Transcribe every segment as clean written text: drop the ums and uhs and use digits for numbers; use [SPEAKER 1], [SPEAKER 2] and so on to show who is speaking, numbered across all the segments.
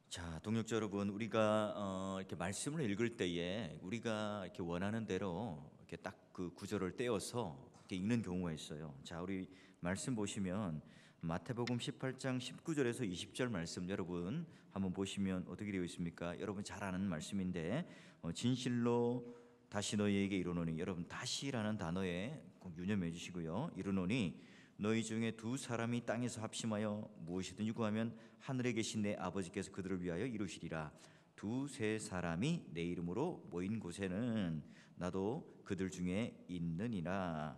[SPEAKER 1] 자, 동역자 여러분, 우리가 이렇게 말씀을 읽을 때에 우리가 이렇게 원하는 대로 이렇게 딱 그 구절을 떼어서 이렇게 읽는 경우가 있어요. 자, 우리 말씀 보시면 마태복음 18장 19절에서 20절 말씀 여러분 한번 보시면 어떻게 되어 있습니까? 여러분 잘 아는 말씀인데 진실로 다시 너희에게 이르노니, 여러분 다시라는 단어에 꼭 유념해 주시고요. 이르노니 너희 중에 두 사람이 땅에서 합심하여 무엇이든지 구하면 하늘에 계신 내 아버지께서 그들을 위하여 이루시리라. 두세 사람이 내 이름으로 모인 곳에는 나도 그들 중에 있느니라.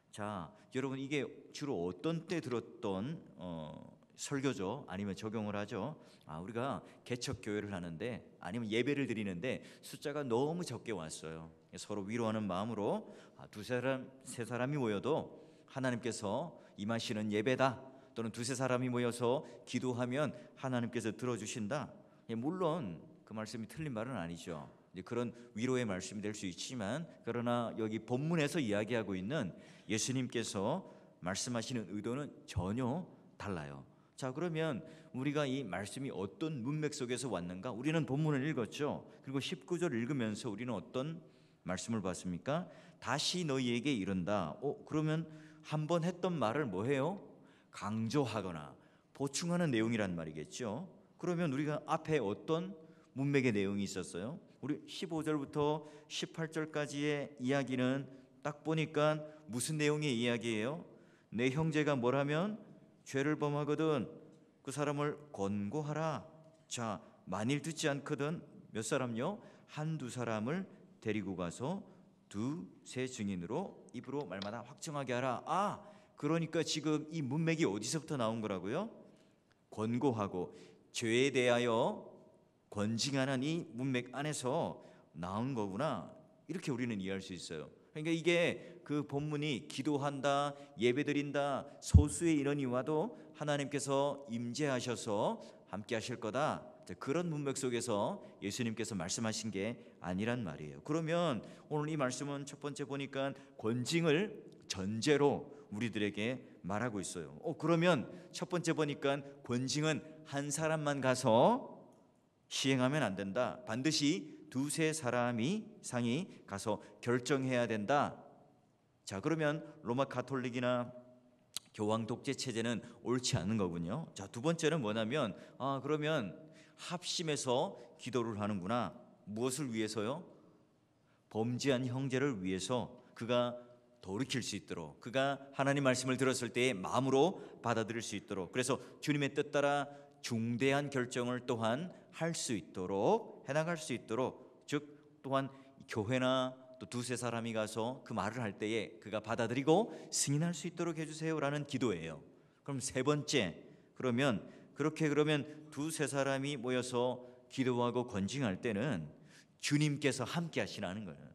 [SPEAKER 1] 자, 여러분 이게 주로 어떤 때 들었던 설교죠? 아니면 적용을 하죠? 우리가 개척 교회를 하는데 아니면 예배를 드리는데 숫자가 너무 적게 왔어요. 서로 위로하는 마음으로 두세 사람, 세 사람이 모여도 하나님께서 임하시는 예배다, 또는 두세 사람이 모여서 기도하면 하나님께서 들어주신다. 물론 그 말씀이 틀린 말은 아니죠. 그런 위로의 말씀이 될 수 있지만, 그러나 여기 본문에서 이야기하고 있는 예수님께서 말씀하시는 의도는 전혀 달라요. 자, 그러면 우리가 이 말씀이 어떤 문맥 속에서 왔는가? 우리는 본문을 읽었죠. 그리고 19절 읽으면서 우리는 어떤 말씀을 봤습니까? 다시 너희에게 이른다. 그러면 한번 했던 말을 뭐해요? 강조하거나 보충하는 내용이란 말이겠죠. 그러면 우리가 앞에 어떤 문맥의 내용이 있었어요? 우리 15절부터 18절까지의 이야기는 딱 보니까 무슨 내용의 이야기예요? 내 형제가 뭐라면 죄를 범하거든 그 사람을 권고하라. 자, 만일 듣지 않거든 몇 사람요? 한두 사람을 데리고 가서 두세 증인으로 입으로 말마다 확증하게 하라. 그러니까 지금 이 문맥이 어디서부터 나온 거라고요? 권고하고 죄에 대하여 권징하는 이 문맥 안에서 나온 거구나, 이렇게 우리는 이해할 수 있어요. 그러니까 이게 그 본문이 기도한다, 예배드린다, 소수의 인원이 와도 하나님께서 임재하셔서 함께 하실 거다, 그런 문맥 속에서 예수님께서 말씀하신 게 아니란 말이에요. 그러면 오늘 이 말씀은 첫 번째 보니까 권징을 전제로 우리들에게 말하고 있어요. 그러면 첫 번째 보니까 권징은 한 사람만 가서 시행하면 안 된다. 반드시 두세 사람이 상이 가서 결정해야 된다. 자, 그러면 로마 가톨릭이나 교황 독재 체제는 옳지 않은 거군요. 자, 두 번째는 뭐냐면 그러면 합심해서 기도를 하는구나. 무엇을 위해서요? 범죄한 형제를 위해서, 그가 돌이킬 수 있도록, 그가 하나님 말씀을 들었을 때에 마음으로 받아들일 수 있도록, 그래서 주님의 뜻 따라 중대한 결정을 또한 할 수 있도록, 해나갈 수 있도록, 즉 또한 교회나 또 두세 사람이 가서 그 말을 할 때에 그가 받아들이고 승인할 수 있도록 해주세요라는 기도예요. 그럼 세 번째, 그러면 두세 사람이 모여서 기도하고 권징할 때는 주님께서 함께 하시라는 거예요.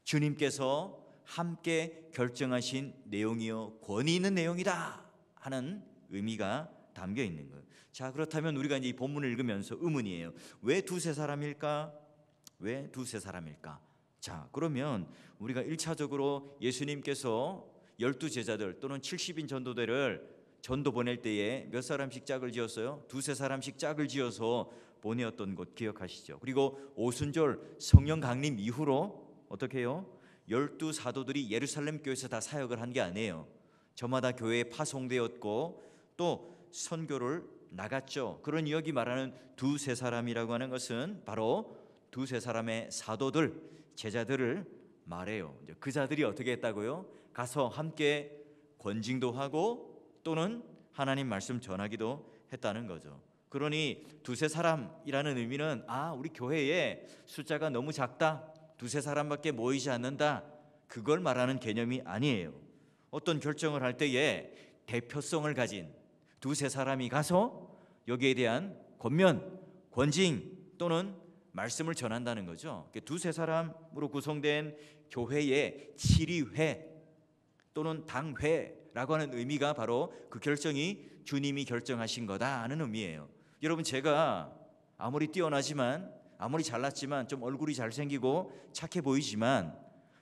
[SPEAKER 1] 주님께서 함께 결정하신 내용이요 권위 있는 내용이다 하는 의미가 담겨 있는 거예요. 자, 그렇다면 우리가 이제 이 본문을 읽으면서 의문이에요. 왜 두세 사람일까? 왜 두세 사람일까? 자, 그러면 우리가 1차적으로 예수님께서 12제자들 또는 70인 전도대를 전도 보낼 때에 몇 사람씩 짝을 지었어요? 두세 사람씩 짝을 지어서 보내었던 것 기억하시죠? 그리고 오순절 성령 강림 이후로 어떻게 해요? 12 사도들이 예루살렘 교회에서 다 사역을 한 게 아니에요. 저마다 교회에 파송되었고 또 선교를 나갔죠. 그런 여기 말하는 두세 사람이라고 하는 것은 바로 두세 사람의 사도들, 제자들을 말해요. 그 자들이 어떻게 했다고요? 가서 함께 권징도 하고 또는 하나님 말씀 전하기도 했다는 거죠. 그러니 두세 사람이라는 의미는 우리 교회에 숫자가 너무 작다, 두세 사람밖에 모이지 않는다, 그걸 말하는 개념이 아니에요. 어떤 결정을 할 때에 대표성을 가진 두세 사람이 가서 여기에 대한 권면, 권징 또는 말씀을 전한다는 거죠. 두세 사람으로 구성된 교회의 치리회 또는 당회라고 하는 의미가 바로 그 결정이 주님이 결정하신 거다 하는 의미예요. 여러분, 제가 아무리 뛰어나지만, 아무리 잘났지만, 좀 얼굴이 잘생기고 착해 보이지만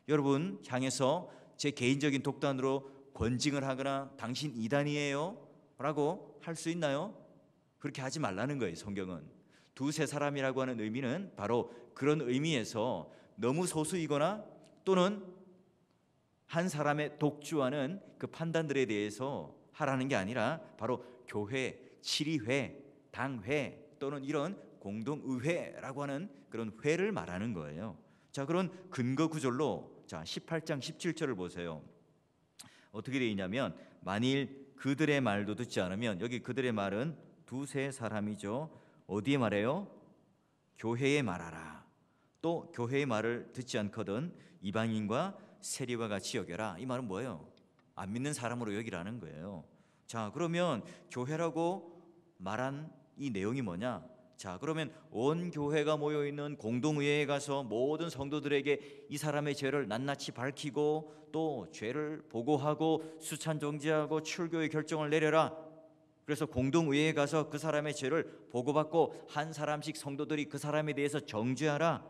[SPEAKER 1] 여러분 향해서 제 개인적인 독단으로 권징을 하거나 당신 이단이에요 라고 할 수 있나요? 그렇게 하지 말라는 거예요. 성경은 두세 사람이라고 하는 의미는 바로 그런 의미에서 너무 소수이거나 또는 한 사람의 독주하는 그 판단들에 대해서 하라는 게 아니라 바로 교회, 치리회, 당회 또는 이런 공동의회라고 하는 그런 회를 말하는 거예요. 자, 그런 근거 구절로 자 18장 17절을 보세요. 어떻게 되어 있냐면 만일 그들의 말도 듣지 않으면, 여기 그들의 말은 두세 사람이죠. 어디에 말해요? 교회에 말하라. 또 교회의 말을 듣지 않거든 이방인과 세리와 같이 여겨라. 이 말은 뭐예요? 안 믿는 사람으로 여기라는 거예요. 자, 그러면 교회라고 말한 이 내용이 뭐냐? 자, 그러면 온 교회가 모여 있는 공동의회에 가서 모든 성도들에게 이 사람의 죄를 낱낱이 밝히고 또 죄를 보고하고 수찬정지하고 출교의 결정을 내려라. 그래서 공동의회에 가서 그 사람의 죄를 보고받고 한 사람씩 성도들이 그 사람에 대해서 정죄하라.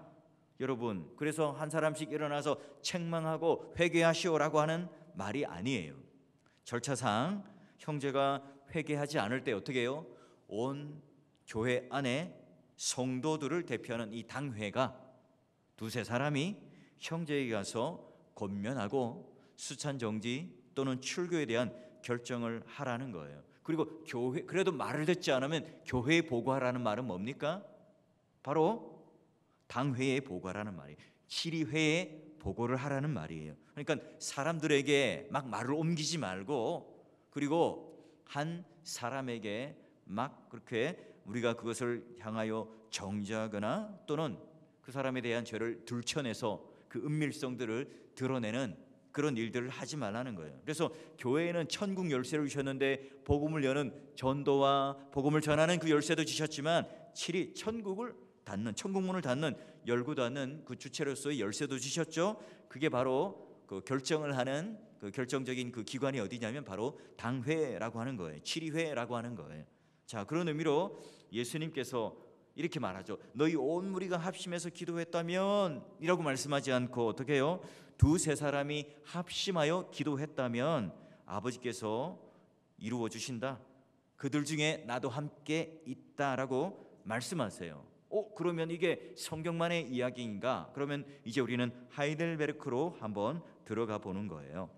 [SPEAKER 1] 여러분, 그래서 한 사람씩 일어나서 책망하고 회개하시오라고 하는 말이 아니에요. 절차상 형제가 회개하지 않을 때 어떻게 해요? 온 교회 안에 성도들을 대표하는 이 당회가 두세 사람이 형제에게 가서 권면하고 수찬정지 또는 출교에 대한 결정을 하라는 거예요. 그리고 교회, 그래도 말을 듣지 않으면 교회에 보고하라는 말은 뭡니까? 바로 당회에 보고하라는 말이에요. 치리회에 보고를 하라는 말이에요. 그러니까 사람들에게 막 말을 옮기지 말고, 그리고 한 사람에게 막 그렇게 우리가 그것을 향하여 정죄하거나 또는 그 사람에 대한 죄를 들춰내서 그 은밀성들을 드러내는 그런 일들을 하지 말라는 거예요. 그래서 교회에는 천국 열쇠를 주셨는데 복음을 여는 전도와 복음을 전하는 그 열쇠도 주셨지만 칠이 천국을 닫는, 천국문을 닫는, 열고 닫는 그 주체로서의 열쇠도 주셨죠. 그게 바로 그 결정을 하는 그 결정적인 그 기관이 어디냐면 바로 당회라고 하는 거예요. 치리회라고 하는 거예요. 자, 그런 의미로 예수님께서 이렇게 말하죠. 너희 온 무리가 합심해서 기도했다면 이라고 말씀하지 않고 어떻게 해요? 두세 사람이 합심하여 기도했다면 아버지께서 이루어 주신다. 그들 중에 나도 함께 있다라고 말씀하세요. 그러면 이게 성경만의 이야기인가? 그러면 이제 우리는 하이델베르크로 한번 들어가 보는 거예요.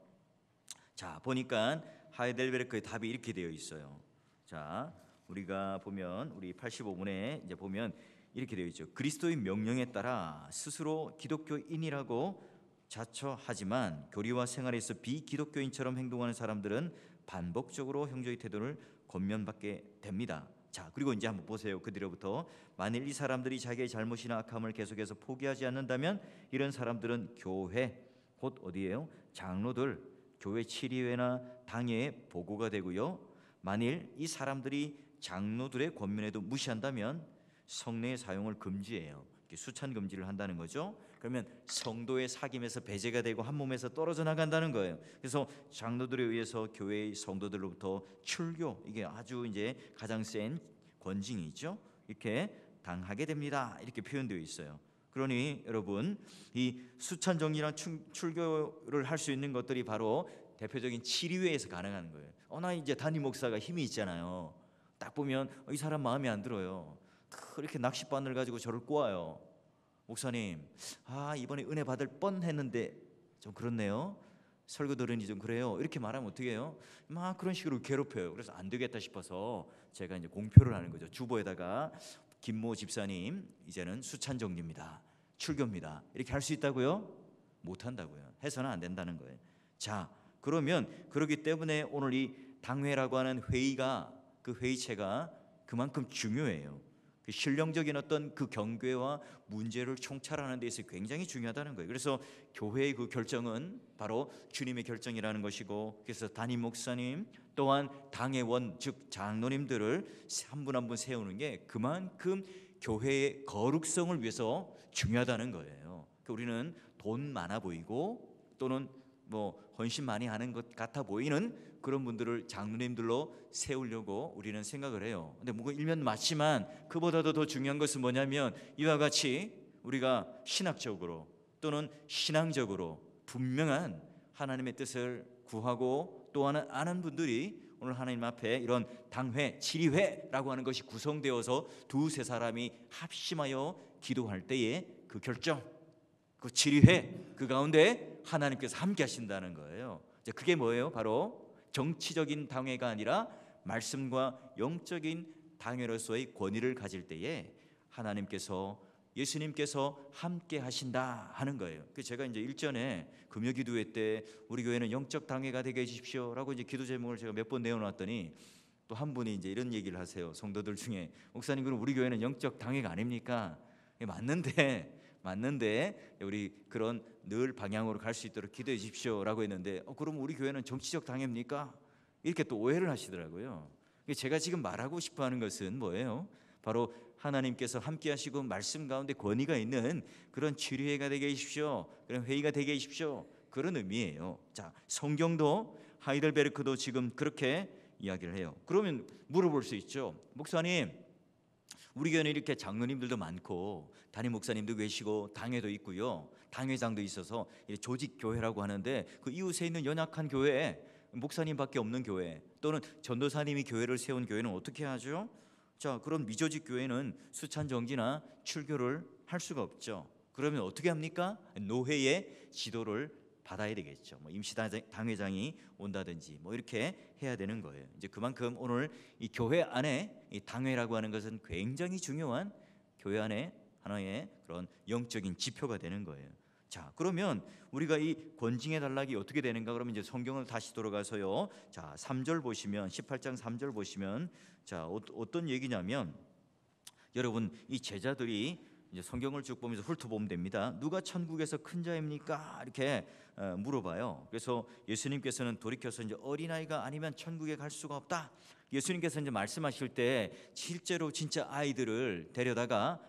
[SPEAKER 1] 자, 보니까 하이델베르크의 답이 이렇게 되어 있어요. 자, 우리가 보면 우리 85문에 이제 보면 이렇게 되어 있죠. 그리스도의 명령에 따라 스스로 기독교인이라고 자처하지만 교리와 생활에서 비기독교인처럼 행동하는 사람들은 반복적으로 형제의 태도를 권면받게 됩니다. 자, 그리고 이제 한번 보세요. 그 뒤로부터 만일 이 사람들이 자기의 잘못이나 악함을 계속해서 포기하지 않는다면 이런 사람들은 교회, 곧 어디예요? 장로들, 교회 치리회나 당회에 보고가 되고요. 만일 이 사람들이 장로들의 권면에도 무시한다면 성례의 사용을 금지해요. 수찬 금지를 한다는 거죠. 그러면 성도의 사귐에서 배제가 되고 한 몸에서 떨어져 나간다는 거예요. 그래서 장로들에 의해서 교회의 성도들로부터 출교, 이게 아주 이제 가장 센 권징이죠. 이렇게 당하게 됩니다. 이렇게 표현되어 있어요. 그러니 여러분, 이 수찬 정리나 출교를 할 수 있는 것들이 바로 대표적인 치리회에서 가능한 거예요. 나 이제 담임 목사가 힘이 있잖아요. 딱 보면 이 사람 마음에 안 들어요. 그렇게 낚싯바늘 가지고 저를 꼬아요. 목사님, 이번에 은혜 받을 뻔했는데 좀 그렇네요. 설교 들으니 좀 그래요. 이렇게 말하면 어떻게 해요? 막 그런 식으로 괴롭혀요. 그래서 안 되겠다 싶어서 제가 이제 공표를 하는 거죠. 주보에다가 김모 집사님 이제는 수찬 정리입니다. 출교입니다. 이렇게 할 수 있다고요? 못 한다고요. 해서는 안 된다는 거예요. 자, 그러면 그렇기 때문에 오늘 이 당회라고 하는 회의가, 그 회의체가 그만큼 중요해요. 그 신령적인 어떤 그 경계와 문제를 총찰하는 데 있어서 굉장히 중요하다는 거예요. 그래서 교회의 그 결정은 바로 주님의 결정이라는 것이고, 그래서 담임 목사님 또한 당회원 즉 장로님들을 한 분 한 분 세우는 게 그만큼 교회의 거룩성을 위해서 중요하다는 거예요. 우리는 돈 많아 보이고 또는 뭐 헌신 많이 하는 것 같아 보이는 그런 분들을 장로님들로 세우려고 우리는 생각을 해요. 근데 뭐 일면 맞지만 그보다도 더 중요한 것은 뭐냐면 이와 같이 우리가 신학적으로 또는 신앙적으로 분명한 하나님의 뜻을 구하고 또한 아는 분들이 오늘 하나님 앞에 이런 당회, 치리회라고 하는 것이 구성되어서 두세 사람이 합심하여 기도할 때에 그 결정, 그 치리회 그 가운데 하나님께서 함께 하신다는 거예요. 그게 뭐예요? 바로 정치적인 당회가 아니라 말씀과 영적인 당회로서의 권위를 가질 때에 하나님께서, 예수님께서 함께 하신다 하는 거예요. 그래서 제가 이제 일전에 금요기도회 때 우리 교회는 영적 당회가 되게 해주십시오라고 이제 기도 제목을 제가 몇 번 내어놨더니 또 한 분이 이제 이런 얘기를 하세요. 성도들 중에, 목사님 그럼 우리 교회는 영적 당회가 아닙니까? 맞는데 우리 그런 늘 방향으로 갈 수 있도록 기도해 주십시오라고 했는데 그럼 우리 교회는 정치적 당회입니까? 이렇게 또 오해를 하시더라고요. 제가 지금 말하고 싶어하는 것은 뭐예요? 바로 하나님께서 함께 하시고 말씀 가운데 권위가 있는 그런 치료회가 되게 해주십시오, 그런 회의가 되게 해주십시오, 그런 의미예요. 자, 성경도 하이델베르크도 지금 그렇게 이야기를 해요. 그러면 물어볼 수 있죠. 목사님, 우리 교회는 이렇게 장로님들도 많고 담임 목사님도 계시고 당회도 있고요, 당회장도 있어서 조직 교회라고 하는데 그 이웃에 있는 연약한 교회, 목사님밖에 없는 교회 또는 전도사님이 교회를 세운 교회는 어떻게 하죠? 자, 그런 미조직 교회는 수찬 정지나 출교를 할 수가 없죠. 그러면 어떻게 합니까? 노회의 지도를 받아야 되겠죠. 임시 당회장이 온다든지 이렇게 해야 되는 거예요. 이제 그만큼 오늘 이 교회 안에 이 당회라고 하는 것은 굉장히 중요한 교회 안에 하나의 그런 영적인 지표가 되는 거예요. 자, 그러면 우리가 이 권징의 단락이 어떻게 되는가? 그러면 이제 성경을 다시 돌아가서요. 자, 3절 보시면, 18장 3절 보시면, 자, 어떤 얘기냐면, 여러분 이 제자들이 이제 성경을 쭉 보면서 훑어보면 됩니다. 누가 천국에서 큰 자입니까? 이렇게 물어봐요. 그래서 예수님께서는 돌이켜서 이제 어린아이가 아니면 천국에 갈 수가 없다. 예수님께서 이제 말씀하실 때 실제로 진짜 아이들을 데려다가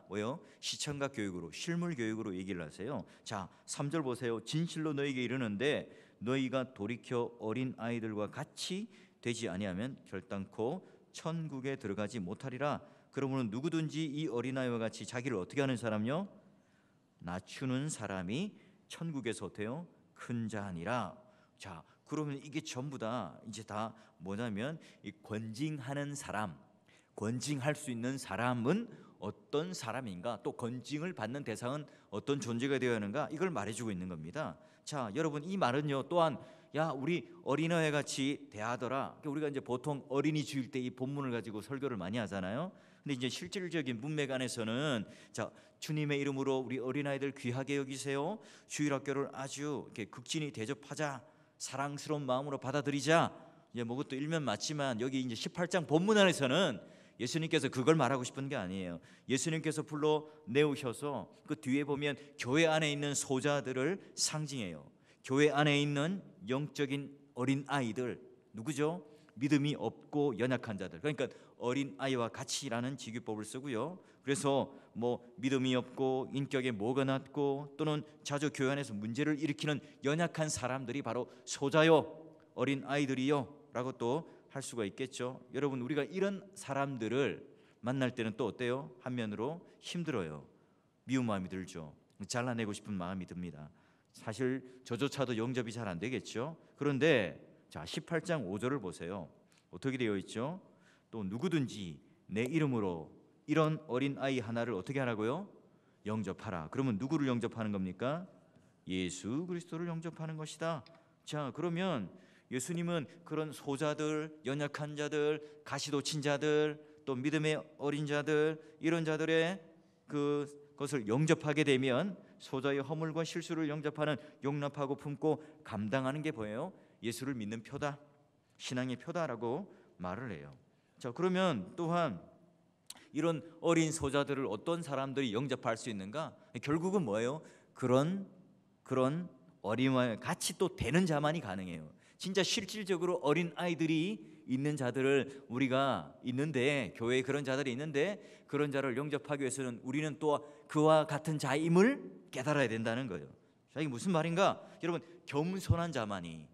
[SPEAKER 1] 시청각 교육으로, 실물 교육으로 얘기를 하세요. 자, 3절 보세요. 진실로 너희에게 이르는데 너희가 돌이켜 어린 아이들과 같이 되지 아니하면 결단코 천국에 들어가지 못하리라. 그러므로 누구든지 이 어린아이와 같이 자기를 어떻게 하는 사람요? 낮추는 사람이 천국에서 어때요? 큰 자니라. 자, 그러면 이게 전부 다 이제 다 뭐냐면 이 권징하는 사람, 권징할 수 있는 사람은 어떤 사람인가, 또 권징을 받는 대상은 어떤 존재가 되어야 하는가, 이걸 말해주고 있는 겁니다. 자, 여러분 이 말은요 또한 우리 어린아이 같이 대하더라. 우리가 이제 보통 어린이 주일 때 이 본문을 가지고 설교를 많이 하잖아요. 근데 이제 실질적인 문맥 안에서는 자, 주님의 이름으로 우리 어린아이들 귀하게 여기세요. 주일학교를 아주 이렇게 극진히 대접하자. 사랑스러운 마음으로 받아들이자. 이제 그것도 일면 맞지만 여기 이제 18장 본문 안에서는 예수님께서 그걸 말하고 싶은 게 아니에요. 예수님께서 불러 내오셔서 그 뒤에 보면 교회 안에 있는 소자들을 상징해요. 교회 안에 있는 영적인 어린 아이들, 누구죠? 믿음이 없고 연약한 자들. 그러니까 어린 아이와 같이라는 직유법을 쓰고요. 그래서 믿음이 없고 인격에 모가 낮고 또는 자주 교회 안에서 문제를 일으키는 연약한 사람들이 바로 소자요, 어린 아이들이요 라고 또 할 수가 있겠죠. 여러분 우리가 이런 사람들을 만날 때는 또 어때요? 한면으로 힘들어요. 미운 마음이 들죠. 잘라내고 싶은 마음이 듭니다. 사실 저조차도 영접이 잘 안 되겠죠. 그런데 자, 18장 5절을 보세요. 어떻게 되어 있죠? 또 누구든지 내 이름으로 이런 어린 아이 하나를 어떻게 하라고요? 영접하라. 그러면 누구를 영접하는 겁니까? 예수 그리스도를 영접하는 것이다. 자, 그러면 예수님은 그런 소자들, 연약한 자들, 가시돋친 자들, 또 믿음의 어린 자들, 이런 자들의 그것을 영접하게 되면 소자의 허물과 실수를 영접하는, 용납하고 품고 감당하는 게 뭐예요? 예수를 믿는 표다, 신앙의 표다라고 말을 해요. 자, 그러면 또한 이런 어린 소자들을 어떤 사람들이 영접할 수 있는가? 결국은 뭐예요? 그런 어린아이와 같이 또 되는 자만이 가능해요. 진짜 실질적으로 어린 아이들이 있는 자들을 우리가 있는데, 교회에 그런 자들이 있는데 그런 자를 영접하기 위해서는 우리는 또 그와 같은 자임을 깨달아야 된다는 거예요. 자, 이게 무슨 말인가? 여러분, 겸손한 자만이,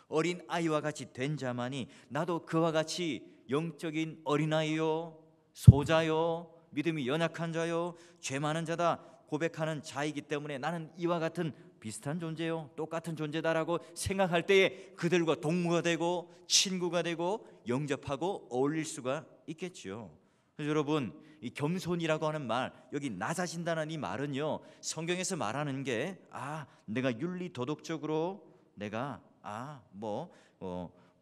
[SPEAKER 1] 어린 아이와 같이 된 자만이 나도 그와 같이 영적인 어린아이요, 소자요, 믿음이 연약한 자요, 죄 많은 자다, 고백하는 자이기 때문에 나는 이와 같은 비슷한 존재요, 똑같은 존재다라고 생각할 때에 그들과 동무가 되고 친구가 되고 영접하고 어울릴 수가 있겠죠. 그래서 여러분, 이 겸손이라고 하는 말, 여기 낮아진다는 이 말은요, 성경에서 말하는 게 내가 윤리 도덕적으로 내가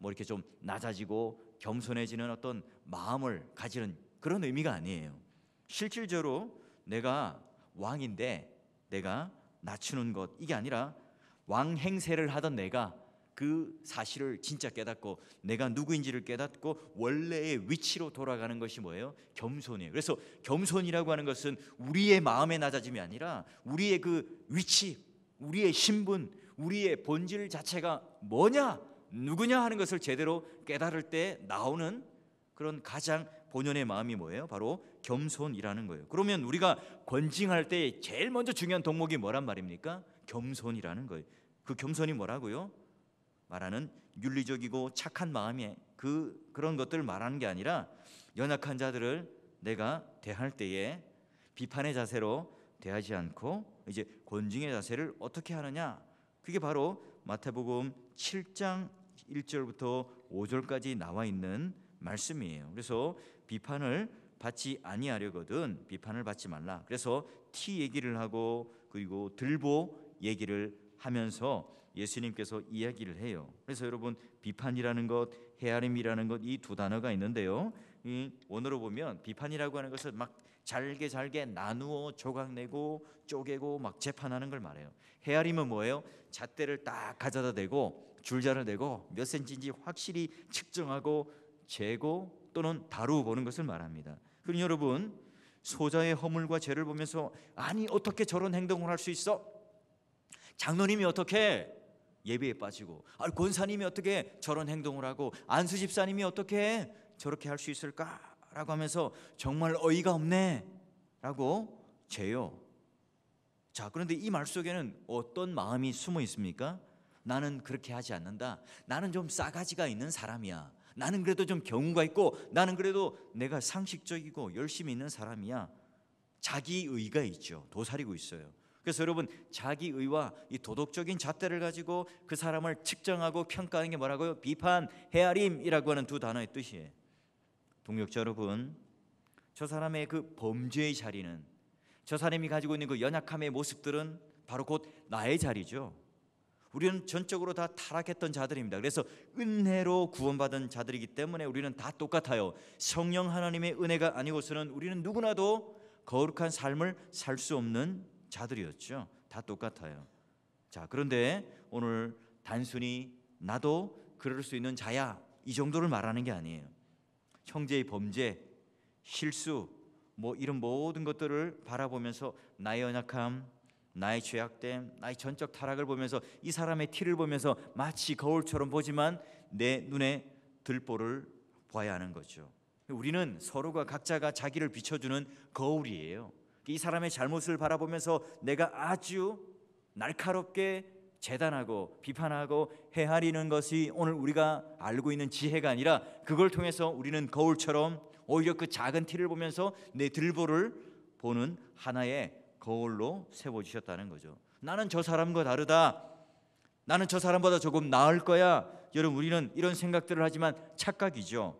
[SPEAKER 1] 이렇게 좀 낮아지고 겸손해지는 어떤 마음을 가지는 그런 의미가 아니에요. 실질적으로 내가 왕인데 내가 낮추는 것, 이게 아니라 왕 행세를 하던 내가 그 사실을 진짜 깨닫고 내가 누구인지를 깨닫고 원래의 위치로 돌아가는 것이 뭐예요? 겸손이에요. 그래서 겸손이라고 하는 것은 우리의 마음의 낮아짐이 아니라 우리의 그 위치, 우리의 신분, 우리의 본질 자체가 뭐냐, 누구냐 하는 것을 제대로 깨달을 때 나오는 그런 가장 본연의 마음이 뭐예요? 바로 겸손이라는 거예요. 그러면 우리가 권징할 때 제일 먼저 중요한 덕목이 뭐란 말입니까? 겸손이라는 거예요. 그 겸손이 뭐라고요? 말하는 윤리적이고 착한 마음의 그런 것들을 말하는 게 아니라 연약한 자들을 내가 대할 때에 비판의 자세로 대하지 않고 이제 권징의 자세를 어떻게 하느냐, 그게 바로 마태복음 7장 1절부터 5절까지 나와 있는 말씀이에요. 그래서 비판을 받지 아니하려거든 비판을 받지 말라. 그래서 티 얘기를 하고 그리고 들보 얘기를 하면서 예수님께서 이야기를 해요. 그래서 여러분, 비판이라는 것, 헤아림이라는 것, 이 두 단어가 있는데요, 이 원어로 보면 비판이라고 하는 것을 막 잘게 나누어 조각내고 쪼개고 막 재판하는 걸 말해요. 헤아림은 뭐예요? 잣대를 딱 가져다 대고 줄자를 대고 몇 센치인지 확실히 측정하고 재고 또는 다루어 보는 것을 말합니다. 그럼 여러분, 소자의 허물과 죄를 보면서 아니 어떻게 저런 행동을 할 수 있어? 장로님이 어떻게 예배에 빠지고, 권사님이 어떻게 저런 행동을 하고, 안수 집사님이 어떻게 저렇게 할 수 있을까라고 하면서 정말 어이가 없네 라고 죄요. 자, 그런데 이 말 속에는 어떤 마음이 숨어 있습니까? 나는 그렇게 하지 않는다. 나는 좀 싸가지가 있는 사람이야. 나는 그래도 좀 경우가 있고, 나는 그래도 내가 상식적이고 열심히 있는 사람이야. 자기의가 있죠. 도사리고 있어요. 그래서 여러분, 자기의와 이 도덕적인 잣대를 가지고 그 사람을 측정하고 평가하는 게 뭐라고요? 비판, 헤아림이라고 하는 두 단어의 뜻이에요. 동역자 여러분, 저 사람의 그 범죄의 자리는, 저 사람이 가지고 있는 그 연약함의 모습들은 바로 곧 나의 자리죠. 우리는 전적으로 다 타락했던 자들입니다. 그래서 은혜로 구원받은 자들이기 때문에 우리는 다 똑같아요. 성령 하나님의 은혜가 아니고서는 우리는 누구나도 거룩한 삶을 살 수 없는 자들이었죠. 다 똑같아요. 자, 그런데 오늘 단순히 나도 그럴 수 있는 자야, 이 정도를 말하는 게 아니에요. 형제의 범죄, 실수, 이런 모든 것들을 바라보면서 나의 연약함, 나의 죄악됨, 나의 전적 타락을 보면서 이 사람의 티를 보면서 마치 거울처럼 보지만 내 눈에 들보를 보아야 하는 거죠. 우리는 서로가 각자가 자기를 비춰주는 거울이에요. 이 사람의 잘못을 바라보면서 내가 아주 날카롭게 재단하고 비판하고 헤아리는 것이 오늘 우리가 알고 있는 지혜가 아니라, 그걸 통해서 우리는 거울처럼 오히려 그 작은 티를 보면서 내 들보를 보는 하나의 거울로 세워주셨다는 거죠. 나는 저 사람과 다르다, 나는 저 사람보다 조금 나을 거야. 여러분, 우리는 이런 생각들을 하지만 착각이죠.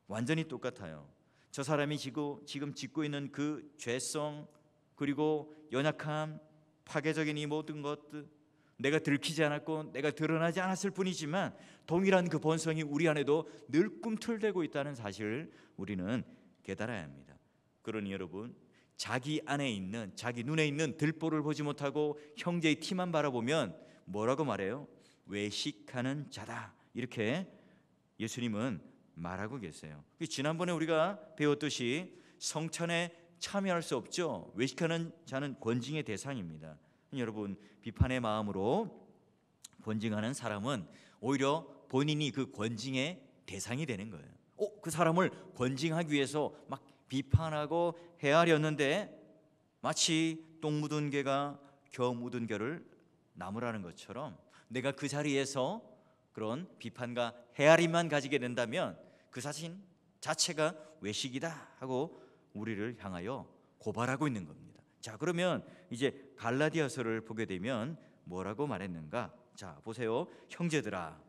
[SPEAKER 1] 완전히 똑같아요. 저 사람이 지금 짓고 있는 그 죄성, 그리고 연약함, 파괴적인 이 모든 것들, 내가 들키지 않았고 내가 드러나지 않았을 뿐이지만 동일한 그 본성이 우리 안에도 늘 꿈틀대고 있다는 사실을 우리는 깨달아야 합니다. 그러니 여러분, 자기 안에 있는, 자기 눈에 있는 들보를 보지 못하고 형제의 티만 바라보면 뭐라고 말해요? 외식하는 자다, 이렇게 예수님은 말하고 계세요. 지난번에 우리가 배웠듯이 성찬에 참여할 수 없죠. 외식하는 자는 권징의 대상입니다. 여러분, 비판의 마음으로 권징하는 사람은 오히려 본인이 그 권징의 대상이 되는 거예요. 그 사람을 권징하기 위해서 막 비판하고 헤아렸는데 마치 똥 묻은 개가 겨 묻은 겨를 나무라는 것처럼 내가 그 자리에서 그런 비판과 헤아림만 가지게 된다면 그 자신 자체가 외식이다 하고 우리를 향하여 고발하고 있는 겁니다. 자, 그러면 이제 갈라디아서를 보게 되면 뭐라고 말했는가? 자, 보세요. 형제들아,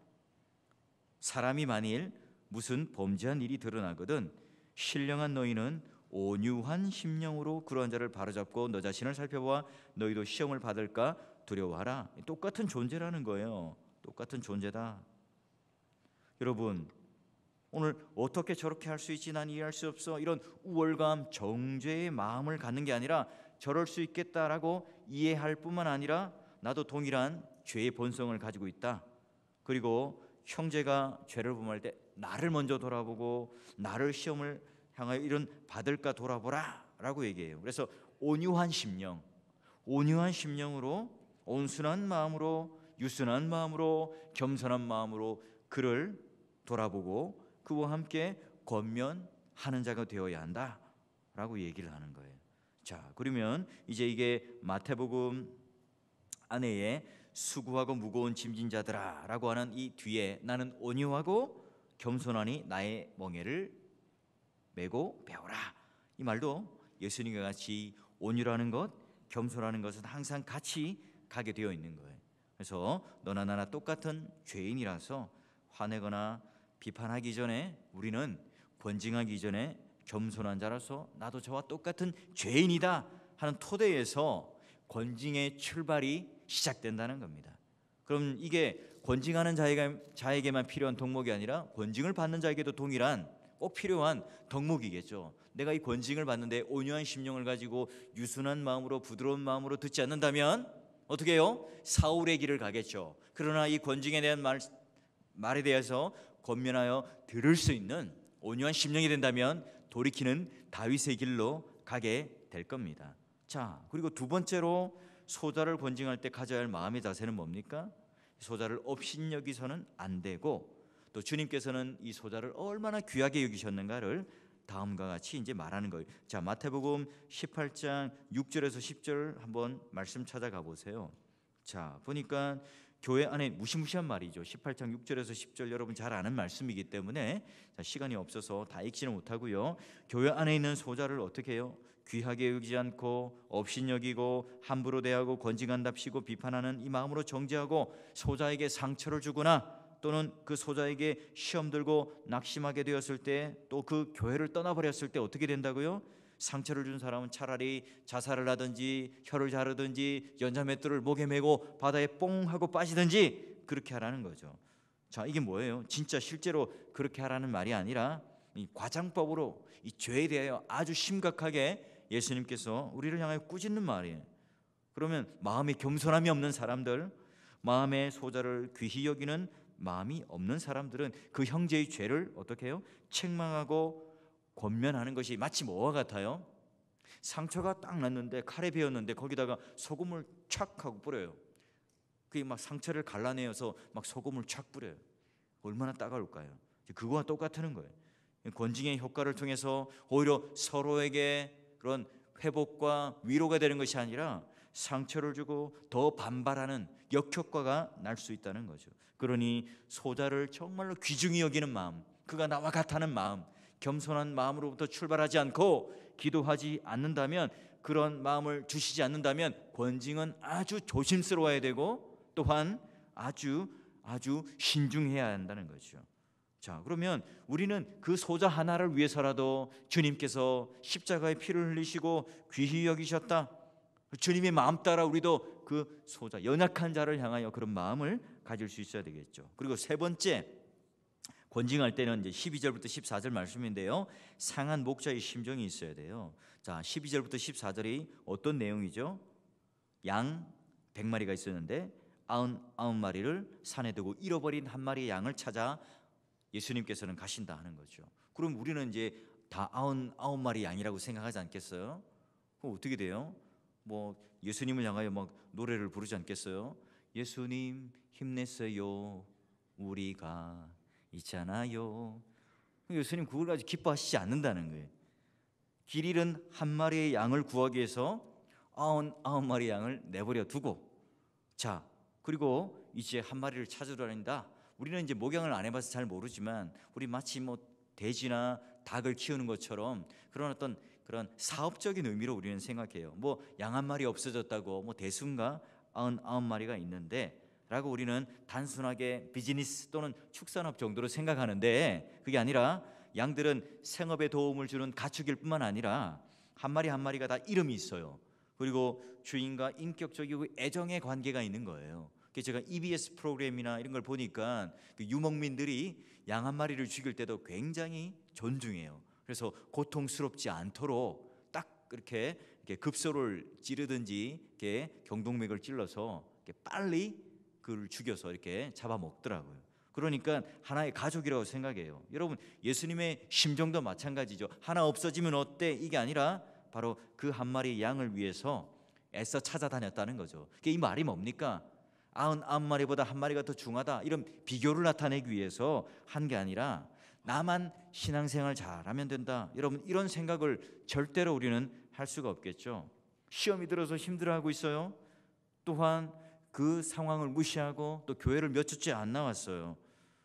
[SPEAKER 1] 사람이 만일 무슨 범죄한 일이 드러나거든 신령한 너희는 온유한 심령으로 그러한 자를 바로잡고 너 자신을 살펴보아 너희도 시험을 받을까 두려워하라. 똑같은 존재라는 거예요. 똑같은 존재다. 여러분, 오늘 어떻게 저렇게 할 수 있지? 난 이해할 수 없어. 이런 우월감, 정죄의 마음을 갖는 게 아니라 저럴 수 있겠다라고 이해할 뿐만 아니라 나도 동일한 죄의 본성을 가지고 있다. 그리고 형제가 죄를 범할 때 나를 먼저 돌아보고 나를 시험을 향하여 이런 받을까 돌아보라 라고 얘기해요. 그래서 온유한 심령, 온유한 심령으로, 온순한 마음으로, 유순한 마음으로, 겸손한 마음으로 그를 돌아보고 그와 함께 권면하는 자가 되어야 한다 라고 얘기를 하는 거예요. 자, 그러면 이제 이게 마태복음 안에의 수고하고 무거운 짐진 자들아 라고 하는 이 뒤에 나는 온유하고 겸손하니 나의 멍에를 메고 배우라, 이 말도 예수님과 같이 온유라는 것, 겸손하는 것은 항상 같이 가게 되어 있는 거예요. 그래서 너나 나나 똑같은 죄인이라서 화내거나 비판하기 전에 우리는 권징하기 전에 겸손한 자라서 나도 저와 똑같은 죄인이다 하는 토대에서 권징의 출발이 시작된다는 겁니다. 그럼 이게 권징하는 자에게만 필요한 덕목이 아니라 권징을 받는 자에게도 동일한 꼭 필요한 덕목이겠죠. 내가 이 권징을 받는데 온유한 심령을 가지고 유순한 마음으로 부드러운 마음으로 듣지 않는다면 어떻게 해요? 사울의 길을 가겠죠. 그러나 이 권징에 대한 말에 대해서 권면하여 들을 수 있는 온유한 심령이 된다면 돌이키는 다윗의 길로 가게 될 겁니다. 자, 그리고 두 번째로 소자를 권징할 때 가져야 할 마음의 자세는 뭡니까? 소자를 업신여기서는 안 되고 또 주님께서는 이 소자를 얼마나 귀하게 여기셨는가를 다음과 같이 이제 말하는 거예요. 자, 마태복음 18장 6절에서 10절 한번 말씀 찾아가 보세요. 자, 보니까 교회 안에 무시무시한 말이죠. 18장 6절에서 10절 여러분 잘 아는 말씀이기 때문에 시간이 없어서 다 읽지는 못하고요. 교회 안에 있는 소자를 어떻게 해요? 귀하게 여기지 않고 업신여기고 함부로 대하고 권징한답시고 비판하는 이 마음으로 정죄하고 소자에게 상처를 주거나 또는 그 소자에게 시험 들고 낙심하게 되었을 때 또 그 교회를 떠나버렸을 때 어떻게 된다고요? 상처를 준 사람은 차라리 자살을 하든지 혀를 자르든지 연자맷돌을 목에 메고 바다에 뽕 하고 빠지든지 그렇게 하라는 거죠. 자, 이게 뭐예요? 진짜 실제로 그렇게 하라는 말이 아니라 이 과장법으로 이 죄에 대하여 아주 심각하게 예수님께서 우리를 향하여 꾸짖는 말이에요. 그러면 마음에 겸손함이 없는 사람들, 마음의 소자를 귀히 여기는 마음이 없는 사람들은 그 형제의 죄를 어떻게 해요? 책망하고 권면하는 것이 마치 뭐와 같아요? 상처가 딱 났는데 칼에 베었는데 거기다가 소금을 촥 하고 뿌려요. 그게 막 상처를 갈라내어서 막 소금을 촥 뿌려요. 얼마나 따가울까요? 그거와 똑같은 거예요. 권징의 효과를 통해서 오히려 서로에게 그런 회복과 위로가 되는 것이 아니라 상처를 주고 더 반발하는 역효과가 날 수 있다는 거죠. 그러니 소자를 정말로 귀중히 여기는 마음, 그가 나와 같다는 마음, 겸손한 마음으로부터 출발하지 않고 기도하지 않는다면, 그런 마음을 주시지 않는다면 권징은 아주 조심스러워야 되고 또한 아주 신중해야 한다는 거죠. 자, 그러면 우리는 그 소자 하나를 위해서라도 주님께서 십자가의 피를 흘리시고 귀히 여기셨다, 주님의 마음 따라 우리도 그 소자, 연약한 자를 향하여 그런 마음을 가질 수 있어야 되겠죠. 그리고 세 번째, 권징할 때는 이제 12절부터 14절 말씀인데요, 상한 목자의 심정이 있어야 돼요. 자, 12절부터 14절이 어떤 내용이죠? 양 100마리가 있었는데 99마리를 산에 두고 잃어버린 한 마리의 양을 찾아 예수님께서는 가신다 하는 거죠. 그럼 우리는 이제 다 99마리 양이라고 생각하지 않겠어요? 그럼 어떻게 돼요? 뭐 예수님을 향하여 막 노래를 부르지 않겠어요? 예수님 힘내세요, 우리가 있잖아요. 예수님 그걸 가지고 기뻐하시지 않는다는 거예요. 길 잃은 한 마리의 양을 구하기 위해서 99마리 양을 내버려 두고, 자, 그리고 이제 한 마리를 찾으러 다닌다. 우리는 이제 목양을 안 해봐서 잘 모르지만 우리 마치 뭐 돼지나 닭을 키우는 것처럼 그런 어떤 그런 사업적인 의미로 우리는 생각해요. 뭐 양 한 마리 없어졌다고 뭐 대수인가 99마리가 있는데 라고 우리는 단순하게 비즈니스 또는 축산업 정도로 생각하는데, 그게 아니라 양들은 생업에 도움을 주는 가축일 뿐만 아니라 한 마리 한 마리가 다 이름이 있어요. 그리고 주인과 인격적이고 애정의 관계가 있는 거예요. 그래서 제가 EBS 프로그램이나 이런 걸 보니까 그 유목민들이 양 한 마리를 죽일 때도 굉장히 존중해요. 그래서 고통스럽지 않도록 딱 이렇게 급소를 찌르든지 이렇게 경동맥을 찔러서 이렇게 빨리 그를 죽여서 이렇게 잡아먹더라고요. 그러니까 하나의 가족이라고 생각해요. 여러분, 예수님의 심정도 마찬가지죠. 하나 없어지면 어때? 이게 아니라 바로 그 한 마리 양을 위해서 애써 찾아다녔다는 거죠. 이 말이 뭡니까? 99마리보다 한 마리가 더 중하다, 이런 비교를 나타내기 위해서 한 게 아니라 나만 신앙생활 잘하면 된다. 여러분, 이런 생각을 절대로 우리는 할 수가 없겠죠. 시험이 들어서 힘들어하고 있어요. 또한 그 상황을 무시하고 또 교회를 몇 주째 안 나왔어요.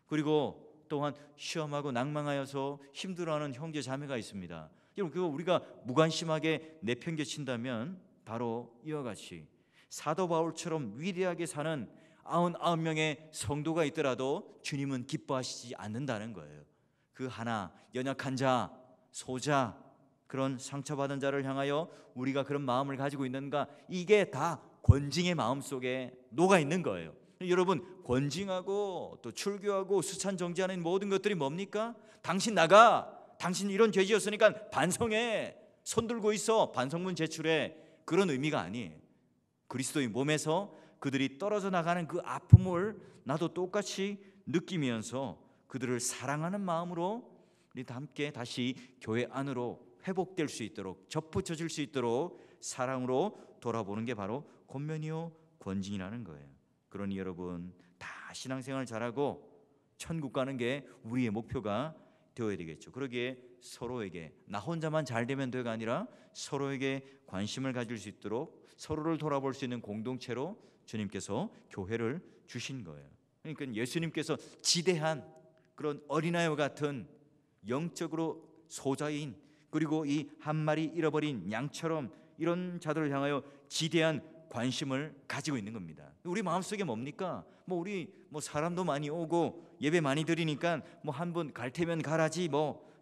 [SPEAKER 1] 그리고 또한 시험하고 낭망하여서 힘들어하는 형제 자매가 있습니다. 여러분, 그거 우리가 무관심하게 내팽개친다면 바로 이와 같이 사도 바울처럼 위대하게 사는 99명의 성도가 있더라도 주님은 기뻐하시지 않는다는 거예요. 그 하나 연약한 자, 소자, 그런 상처받은 자를 향하여 우리가 그런 마음을 가지고 있는가, 이게 다 권징의 마음 속에 녹아 있는 거예요. 여러분, 권징하고 또 출교하고 수찬 정지하는 모든 것들이 뭡니까? 당신 나가, 당신 이런 죄 지었으니까 반성해, 손 들고 있어, 반성문 제출해, 그런 의미가 아니에요. 그리스도의 몸에서 그들이 떨어져 나가는 그 아픔을 나도 똑같이 느끼면서 그들을 사랑하는 마음으로 우리 다 함께 다시 교회 안으로 회복될 수 있도록, 접붙여질 수 있도록 사랑으로 돌아보는 게 바로 권면이요 권징이라는 거예요. 그러니 여러분, 다 신앙생활 잘하고 천국 가는 게 우리의 목표가 되어야 되겠죠. 그러기에 서로에게, 나 혼자만 잘 되면 되가 아니라 서로에게 관심을 가질 수 있도록 서로를 돌아볼 수 있는 공동체로 주님께서 교회를 주신 거예요. 그러니까 예수님께서 지대한 그런 어린아이와 같은 영적으로 소자인, 그리고 이 한 마리 잃어버린 양처럼 이런 자들을 향하여 지대한 관심을 가지고 있는 겁니다. 우리 마음속에 뭡니까? 우리 사람도 많이 오고 예배 많이 드리니까 한 분 갈 테면 가라지,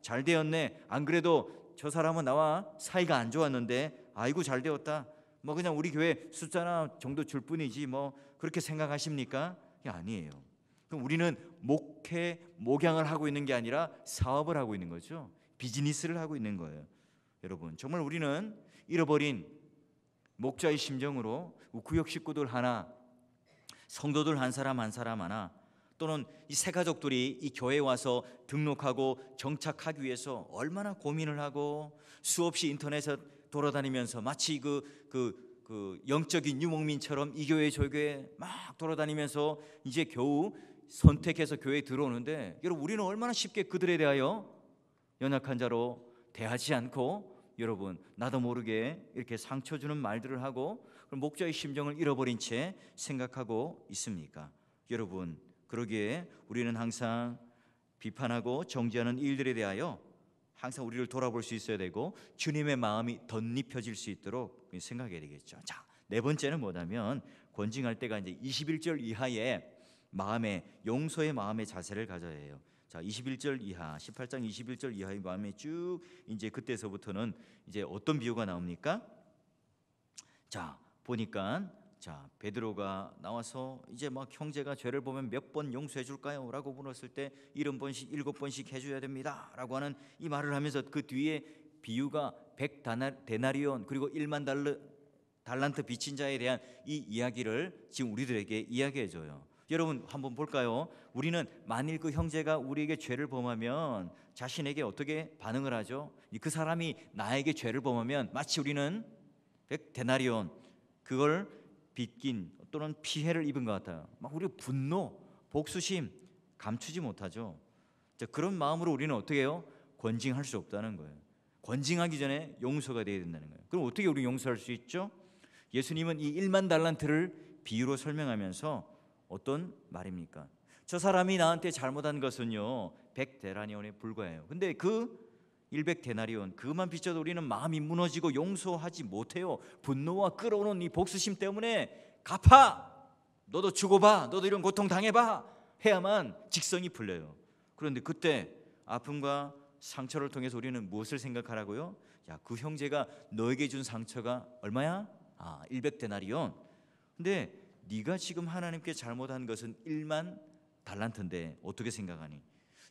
[SPEAKER 1] 잘 되었네, 안 그래도 저 사람은 나와 사이가 안 좋았는데 아이고 잘 되었다, 그냥 우리 교회 숫자나 정도 줄 뿐이지, 그렇게 생각하십니까? 아니에요. 그럼 우리는 목양을 하고 있는 게 아니라 사업을 하고 있는 거죠. 비즈니스를 하고 있는 거예요. 여러분, 정말 우리는 잃어버린 목자의 심정으로 구역 식구들 하나, 성도들 한 사람 한 사람 하나, 또는 이 새 가족들이 이 교회에 와서 등록하고 정착하기 위해서 얼마나 고민을 하고 수없이 인터넷에 돌아다니면서 마치 그 영적인 유목민처럼 이 교회 저 교회 막 돌아다니면서 이제 겨우 선택해서 교회에 들어오는데, 여러분, 우리는 얼마나 쉽게 그들에 대하여 연약한 자로 대하지 않고, 여러분, 나도 모르게 이렇게 상처 주는 말들을 하고 목자의 심정을 잃어버린 채 생각하고 있습니까? 여러분, 그러기에 우리는 항상 비판하고 정죄하는 일들에 대하여 항상 우리를 돌아볼 수 있어야 되고 주님의 마음이 덧입혀질 수 있도록 생각해야 되겠죠. 자, 네 번째는 뭐냐면 권징할 때가 이제 21절 이하의 마음의 용서의 마음의 자세를 가져야 해요. 자, 21절 이하, 18장 21절 이하의 마음에 쭉 이제 그때서부터는 이제 어떤 비유가 나옵니까? 자, 보니까 베드로가 나와서 이제 형제가 죄를 보면 몇 번 용서해 줄까요? 라고 물었을 때 70번씩 7번씩 해줘야 됩니다 라고 하는 이 말을 하면서 그 뒤에 비유가 100데나리온 그리고 1만 달란트 빚진 자에 대한 이 이야기를 지금 우리들에게 이야기해 줘요. 여러분, 한번 볼까요? 우리는 만일 그 형제가 우리에게 죄를 범하면 자신에게 어떻게 반응을 하죠? 그 사람이 나에게 죄를 범하면 마치 우리는 100데나리온 그걸 빚긴 또는 피해를 입은 것 같아요. 우리 분노, 복수심 감추지 못하죠. 자, 그런 마음으로 우리는 어떻게 해요? 권징할 수 없다는 거예요. 권징하기 전에 용서가 되어야 된다는 거예요. 그럼 어떻게 우리 용서할 수 있죠? 예수님은 이 1만 달란트를 비유로 설명하면서 어떤 말입니까? 저 사람이 나한테 잘못한 것은요 100데나리온에 불과해요. 근데 그 100데나리온 그것만 빚져도 우리는 마음이 무너지고 용서하지 못해요. 분노와 끓어오는 이 복수심 때문에 갚아, 너도 주고 봐, 너도 이런 고통 당해봐 해야만 직성이 풀려요. 그런데 그때 아픔과 상처를 통해서 우리는 무엇을 생각하라고요? 야, 그 형제가 너에게 준 상처가 얼마야? 100데나리온. 근데 네가 지금 하나님께 잘못한 것은 1만 달란트인데 어떻게 생각하니?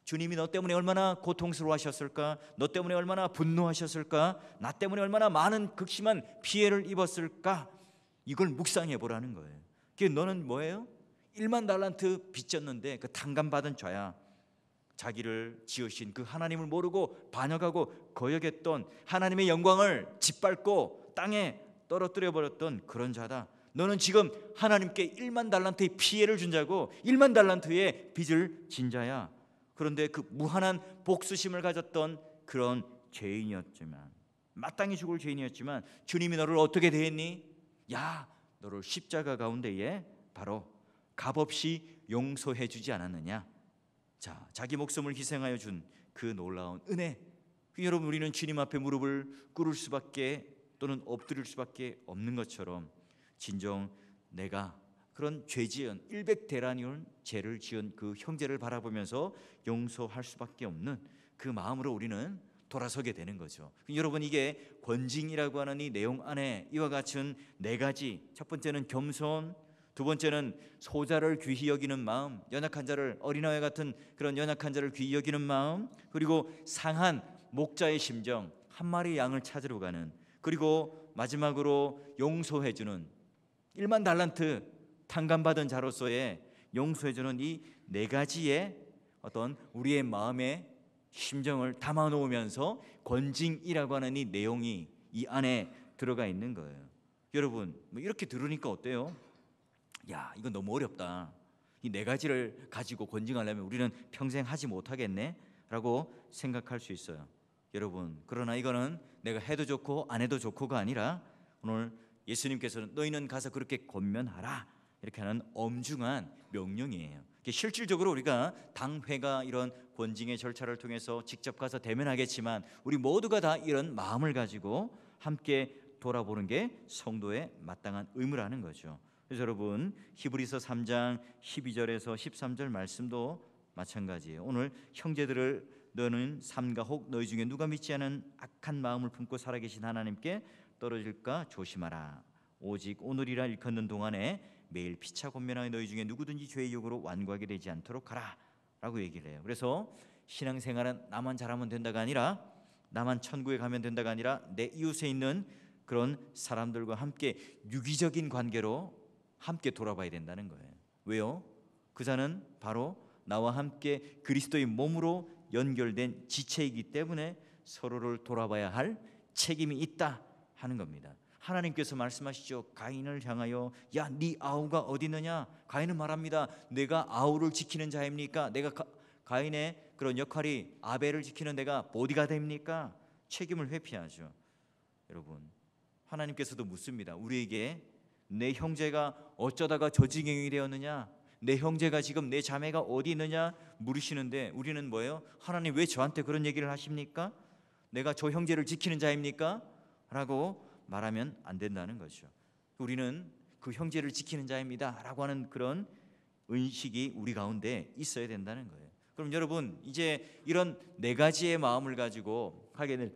[SPEAKER 1] 주님이 너 때문에 얼마나 고통스러워하셨을까? 너 때문에 얼마나 분노하셨을까? 나 때문에 얼마나 많은 극심한 피해를 입었을까? 이걸 묵상해 보라는 거예요. 그게 너는 뭐예요? 1만 달란트 빚졌는데 그 탕감받은 자야. 자기를 지으신 그 하나님을 모르고 반역하고 거역했던, 하나님의 영광을 짓밟고 땅에 떨어뜨려 버렸던 그런 자다. 너는 지금 하나님께 1만 달란트의 피해를 준 자고 1만 달란트의 빚을 진 자야. 그런데 그 무한한 복수심을 가졌던 그런 죄인이었지만, 마땅히 죽을 죄인이었지만 주님이 너를 어떻게 대했니? 야, 너를 십자가 가운데에 바로 값없이 용서해 주지 않았느냐? 자, 자기 목숨을 희생하여 준 그 놀라운 은혜. 여러분, 우리는 주님 앞에 무릎을 꿇을 수밖에 또는 엎드릴 수밖에 없는 것처럼 진정 내가 그런 죄 지은 100데나리온 죄를 지은 그 형제를 바라보면서 용서할 수밖에 없는 그 마음으로 우리는 돌아서게 되는 거죠. 여러분, 이게 권징이라고 하는 이 내용 안에 이와 같은 4가지, 첫 번째는 겸손, 두 번째는 소자를 귀히 여기는 마음, 연약한 자를, 어린아이 같은 그런 연약한 자를 귀히 여기는 마음, 그리고 상한 목자의 심정, 한 마리 양을 찾으러 가는, 그리고 마지막으로 용서해주는 1만 달란트 탕감받은 자로서의 용서해주는 이 4가지의 어떤 우리의 마음의 심정을 담아놓으면서 권징이라고 하는 이 내용이 이 안에 들어가 있는 거예요. 여러분, 이렇게 들으니까 어때요? 야, 이건 너무 어렵다. 이 4가지를 가지고 권징하려면 우리는 평생 하지 못하겠네 라고 생각할 수 있어요. 여러분, 그러나 이거는 내가 해도 좋고 안 해도 좋고가 아니라 오늘 예수님께서는 너희는 가서 그렇게 권면하라 이렇게 하는 엄중한 명령이에요. 실질적으로 우리가 당회가 이런 권징의 절차를 통해서 직접 가서 대면하겠지만 우리 모두가 다 이런 마음을 가지고 함께 돌아보는 게 성도의 마땅한 의무라는 거죠. 그래서 여러분, 히브리서 3장 12절에서 13절 말씀도 마찬가지예요. 오늘 형제들을 너는 삼가 혹 너희 중에 누가 믿지 않은 악한 마음을 품고 살아계신 하나님께 떨어질까 조심하라. 오직 오늘이라 일컫는 동안에 매일 피차 권면하여 너희 중에 누구든지 죄의 욕으로 완고하게 되지 않도록 하라 라고 얘기를 해요. 그래서 신앙생활은 나만 잘하면 된다가 아니라, 나만 천국에 가면 된다가 아니라 내 이웃에 있는 그런 사람들과 함께 유기적인 관계로 함께 돌아봐야 된다는 거예요. 왜요? 그 자는 바로 나와 함께 그리스도의 몸으로 연결된 지체이기 때문에 서로를 돌아봐야 할 책임이 있다 하는 겁니다. 하나님께서 말씀하시죠. 가인을 향하여 야, 네 아우가 어디 있느냐? 가인은 말합니다. 내가 아우를 지키는 자입니까? 내가 가인의 그런 역할이 아벨을 지키는 내가 보디가드입니까? 책임을 회피하죠. 여러분, 하나님께서도 묻습니다. 우리에게 내 형제가 어쩌다가 저지경이 되었느냐? 내 형제가 지금 내 자매가 어디 있느냐 물으시는데 우리는 뭐예요? 하나님 왜 저한테 그런 얘기를 하십니까? 내가 저 형제를 지키는 자입니까? 라고 말하면 안 된다는 거죠. 우리는 그 형제를 지키는 자입니다 라고 하는 그런 의식이 우리 가운데 있어야 된다는 거예요. 그럼 여러분, 이제 이런 4가지의 마음을 가지고 하게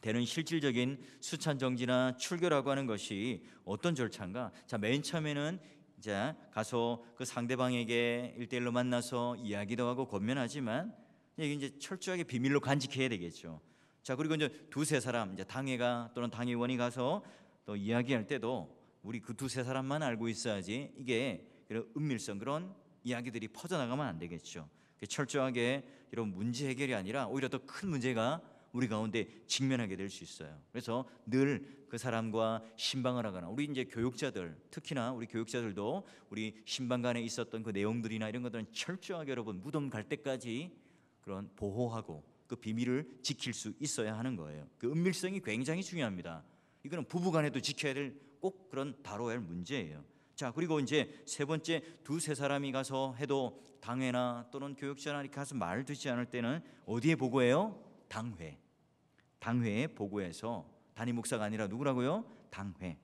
[SPEAKER 1] 되는 실질적인 수찬정지나 출교라고 하는 것이 어떤 절차인가? 자, 맨 처음에는 이제 가서 그 상대방에게 1대1로 만나서 이야기도 하고 권면하지만 이게 이제 철저하게 비밀로 간직해야 되겠죠. 자, 그리고 이제 2-3 사람, 이제 당회가 또는 당회원이 가서 또 이야기할 때도 우리 그 2-3 사람만 알고 있어야지 이게 이런 은밀성, 그런 이야기들이 퍼져나가면 안 되겠죠. 철저하게 이런 문제 해결이 아니라 오히려 더 큰 문제가 우리 가운데 직면하게 될 수 있어요. 그래서 늘 그 사람과 신방을 하거나, 우리 이제 교육자들, 특히나 우리 교육자들도 우리 신방간에 있었던 그 내용들이나 이런 것들은 철저하게 여러분 무덤 갈 때까지 그런 보호하고 그 비밀을 지킬 수 있어야 하는 거예요. 그 은밀성이 굉장히 중요합니다. 이거는 부부간에도 지켜야 될 꼭 그런 다뤄야 할 문제예요. 자, 그리고 이제 3번째, 2-3 사람이 가서 해도 당회나 또는 교육자나 이렇게 가서 말 듣지 않을 때는 어디에 보고해요? 당회. 당회에 보고해서, 담임 목사가 아니라 누구라고요? 당회.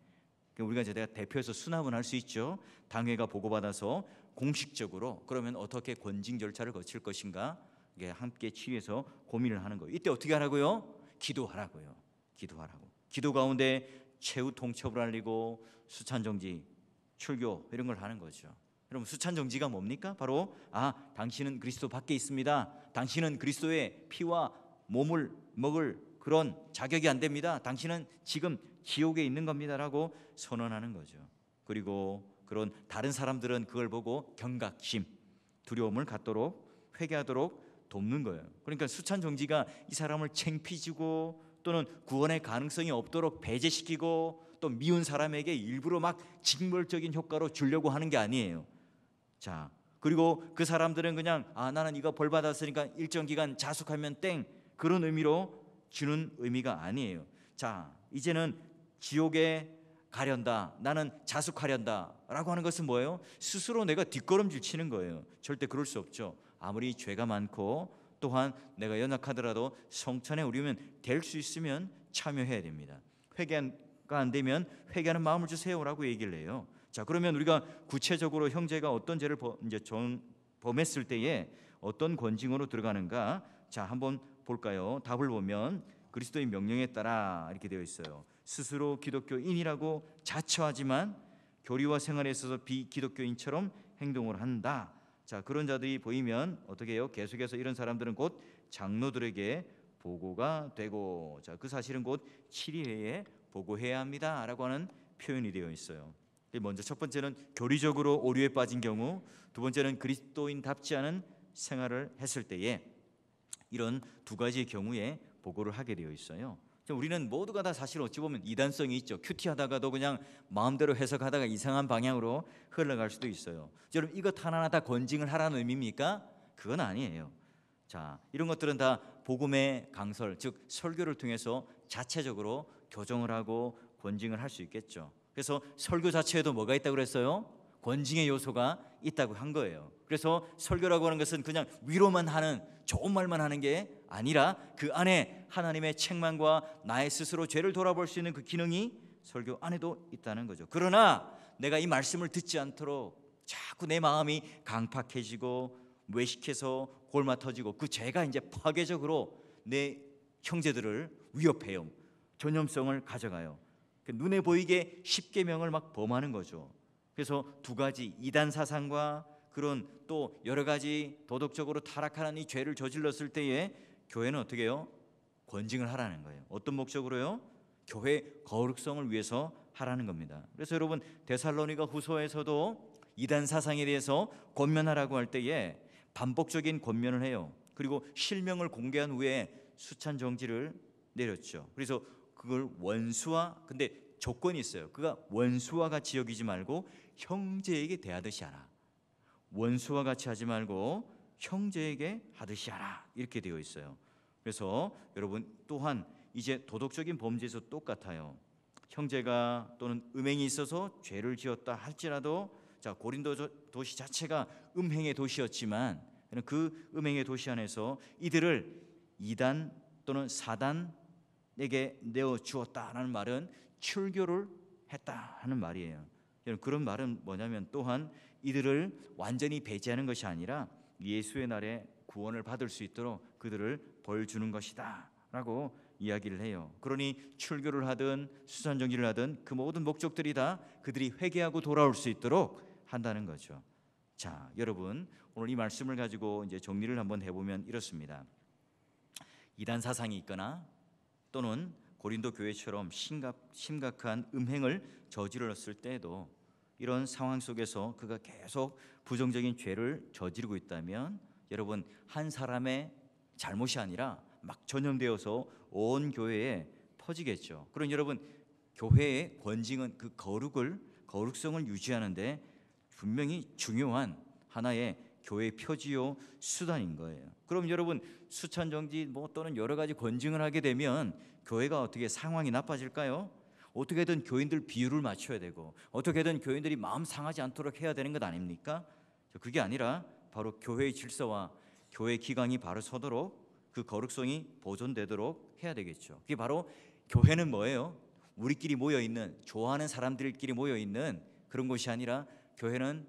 [SPEAKER 1] 우리가 이제 내가 대표해서 수납은 할 수 있죠. 당회가 보고받아서 공식적으로 그러면 어떻게 권징 절차를 거칠 것인가, 이게 함께 취해서 고민을 하는 거예요. 이때 어떻게 하라고요? 기도하라고요. 기도하라고. 기도 가운데 최후 통첩을 알리고 수찬정지, 출교 이런 걸 하는 거죠. 여러분, 수찬정지가 뭡니까? 바로 당신은 그리스도 밖에 있습니다. 당신은 그리스도의 피와 몸을 먹을 그런 자격이 안 됩니다. 당신은 지금 지옥에 있는 겁니다라고 선언하는 거죠. 그리고 그런 다른 사람들은 그걸 보고 경각심, 두려움을 갖도록, 회개하도록 돕는 거예요. 그러니까 수찬정지가 이 사람을 창피지고 또는 구원의 가능성이 없도록 배제시키고 또 미운 사람에게 일부러 막 징벌적인 효과로 주려고 하는 게 아니에요. 자, 그리고 그 사람들은 그냥 나는 이거 벌 받았으니까 일정 기간 자숙하면 땡, 그런 의미로 주는 의미가 아니에요. 자, 이제는 지옥에 가련다, 나는 자숙하련다 라고 하는 것은 뭐예요? 스스로 내가 뒷걸음질 치는 거예요. 절대 그럴 수 없죠. 아무리 죄가 많고 또한 내가 연약하더라도 성찬에 우리면 될 수 있으면 참여해야 됩니다. 회개가 안 되면 회개하는 마음을 주세요라고 얘기를 해요. 자, 그러면 우리가 구체적으로 형제가 어떤 죄를 범했을 때에 어떤 권징으로 들어가는가? 자, 한번 볼까요? 답을 보면 그리스도의 명령에 따라 이렇게 되어 있어요. 스스로 기독교인이라고 자처하지만 교리와 생활에 있어서 비기독교인처럼 행동을 한다. 자, 그런 자들이 보이면 어떻게 해요? 계속해서 이런 사람들은 곧 장로들에게 보고가 되고, 자, 그 사실은 곧 7일회에 보고해야 합니다라고 하는 표현이 되어 있어요. 먼저 첫 번째는 교리적으로 오류에 빠진 경우, 두 번째는 그리스도인답지 않은 생활을 했을 때에 이런 두 가지의 경우에 보고를 하게 되어 있어요. 우리는 모두가 다 사실 어찌 보면 이단성이 있죠. 큐티하다가도 그냥 마음대로 해석하다가 이상한 방향으로 흘러갈 수도 있어요. 여러분, 이것 하나하나 다 권징을 하라는 의미입니까? 그건 아니에요. 자, 이런 것들은 다 복음의 강설, 즉 설교를 통해서 자체적으로 교정을 하고 권징을 할 수 있겠죠. 그래서 설교 자체에도 뭐가 있다고 그랬어요? 권징의 요소가 있다고 한 거예요. 그래서 설교라고 하는 것은 그냥 위로만 하는, 좋은 말만 하는 게 아니라 그 안에 하나님의 책망과 나의 스스로 죄를 돌아볼 수 있는 그 기능이 설교 안에도 있다는 거죠. 그러나 내가 이 말씀을 듣지 않도록 자꾸 내 마음이 강팍해지고 외식해서 골마 터지고 그 죄가 이제 파괴적으로 내 형제들을 위협해요. 전염성을 가져가요. 눈에 보이게 십계명을 막 범하는 거죠. 그래서 두 가지 이단 사상과 그런 또 여러 가지 도덕적으로 타락하는 이 죄를 저질렀을 때에 교회는 어떻게 해요? 권징을 하라는 거예요. 어떤 목적으로요? 교회 거룩성을 위해서 하라는 겁니다. 그래서 여러분, 데살로니가 후서에서도 이단 사상에 대해서 권면하라고 할 때에 반복적인 권면을 해요. 그리고 실명을 공개한 후에 수찬 정지를 내렸죠. 그래서 그걸 원수와, 근데 조건이 있어요. 그가 원수와 같이 여기지 말고 형제에게 대하듯이 하라. 원수와 같이 하지 말고 형제에게 하듯이 하라, 이렇게 되어 있어요. 그래서 여러분 또한 이제 도덕적인 범죄에서 똑같아요. 형제가 또는 음행이 있어서 죄를 지었다 할지라도, 자, 고린도 도시 자체가 음행의 도시였지만 그 음행의 도시 안에서 이들을 이단 또는 사단에게 내어 주었다라는 말은 출교를 했다 하는 말이에요. 그런 말은 뭐냐면 또한 이들을 완전히 배제하는 것이 아니라 예수의 날에 구원을 받을 수 있도록 그들을 벌 주는 것이다 라고 이야기를 해요. 그러니 출교를 하든 수산정지를 하든 그 모든 목적들이 다 그들이 회개하고 돌아올 수 있도록 한다는 거죠. 자, 여러분, 오늘 이 말씀을 가지고 이제 정리를 한번 해보면 이렇습니다. 이단 사상이 있거나 또는 고린도 교회처럼 심각한 음행을 저질렀을 때에도 이런 상황 속에서 그가 계속 부정적인 죄를 저지르고 있다면 여러분, 한 사람의 잘못이 아니라 막 전염되어서 온 교회에 퍼지겠죠. 그럼 여러분, 교회의 권징은 그 거룩성을 유지하는데 분명히 중요한 하나의 교회 표지요 수단인 거예요. 그럼 여러분, 수찬정지 또는 여러 가지 권징을 하게 되면 교회가 어떻게 상황이 나빠질까요? 어떻게든 교인들 비율을 맞춰야 되고 어떻게든 교인들이 마음 상하지 않도록 해야 되는 것 아닙니까? 그게 아니라 바로 교회의 질서와 교회 기강이 바로 서도록 그 거룩성이 보존되도록 해야 되겠죠. 그게 바로 교회는 뭐예요? 우리끼리 모여있는, 좋아하는 사람들끼리 모여있는 그런 곳이 아니라, 교회는